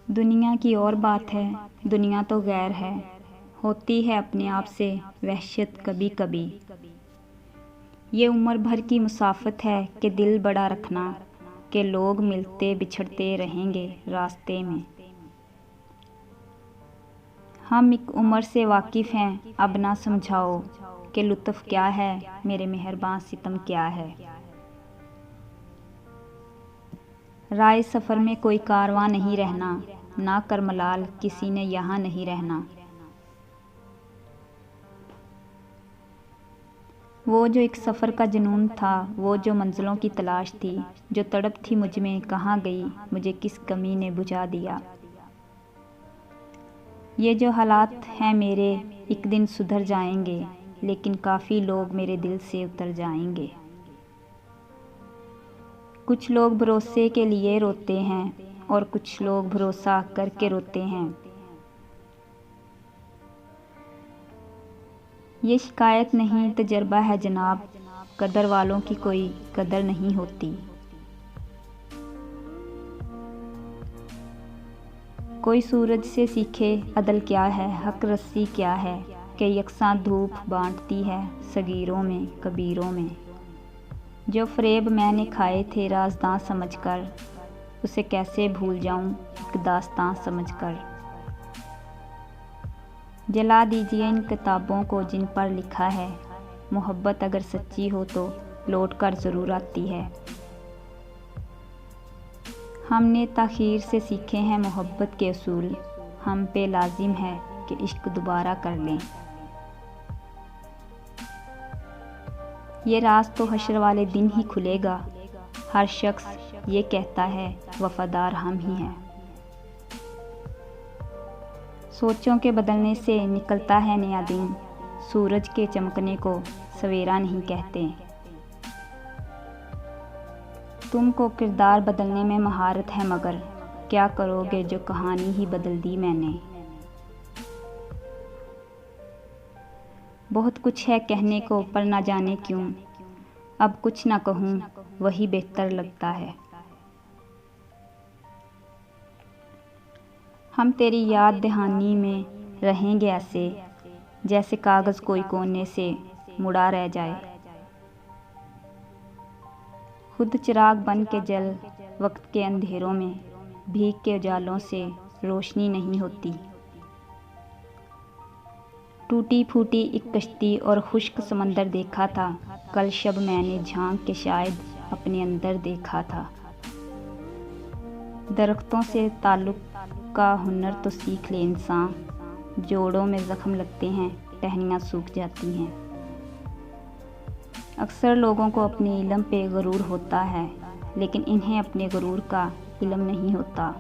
दुनिया की और बात है, दुनिया तो गैर है, होती है अपने आप से वहशत कभी कभी। ये उम्र भर की मुसाफत है कि दिल बड़ा रखना, कि लोग मिलते बिछड़ते रहेंगे रास्ते में। हम एक उम्र से वाकिफ़ हैं, अब ना समझाओ कि लुत्फ़ क्या है, मेरे मेहरबान सितम क्या है। राह सफ़र में कोई कारवां नहीं रहना, ना कर मलाल किसी ने यहाँ नहीं रहना। वो जो एक सफ़र का जुनून था, वो जो मंजिलों की तलाश थी, जो तड़प थी मुझ में कहाँ गई, मुझे किस कमी ने बुझा दिया। ये जो हालात हैं मेरे एक दिन सुधर जाएंगे, लेकिन काफ़ी लोग मेरे दिल से उतर जाएंगे। कुछ लोग भरोसे के लिए रोते हैं और कुछ लोग भरोसा करके रोते हैं। ये शिकायत नहीं तजर्बा है जनाब, कदर वालों की कोई कदर नहीं होती। कोई सूरज से सीखे अदल क्या है, हक रस्सी क्या है, कि यकसां धूप बांटती है सगीरों में कबीरों में। जो फ़रेब मैंने खाए थे राज़दां समझकर, उसे कैसे भूल जाऊं एक दास्तां समझकर। जला दीजिए इन किताबों को जिन पर लिखा है, मोहब्बत अगर सच्ची हो तो लौट कर ज़रूर आती है। हमने ताख़ीर से सीखे हैं मोहब्बत के असूल, हम पे लाजिम है कि इश्क दोबारा कर लें। ये राज तो हश्र वाले दिन ही खुलेगा, हर शख्स ये कहता है वफ़ादार हम ही हैं। सोचों के बदलने से निकलता है नया दिन, सूरज के चमकने को सवेरा नहीं कहते। तुमको किरदार बदलने में महारत है, मगर क्या करोगे जो कहानी ही बदल दी मैंने। बहुत कुछ है कहने को पर ना जाने क्यों, अब कुछ ना कहूँ वही बेहतर लगता है। हम तेरी याद दहानी में रहेंगे ऐसे, जैसे कागज़ कोई कोने से मुड़ा रह जाए। खुद चिराग बन के जल वक्त के अंधेरों में, भीग के उजालों से रोशनी नहीं होती। टूटी फूटी एक कश्ती और खुश्क समंदर देखा था, कल शब मैंने झांक के शायद अपने अंदर देखा था। दरख्तों से ताल्लुक़ का हुनर तो सीख ले इंसान, जोड़ों में ज़ख्म लगते हैं टहनियाँ सूख जाती हैं। अक्सर लोगों को अपने इल्म पे गरूर होता है, लेकिन इन्हें अपने गरूर का इल्म नहीं होता।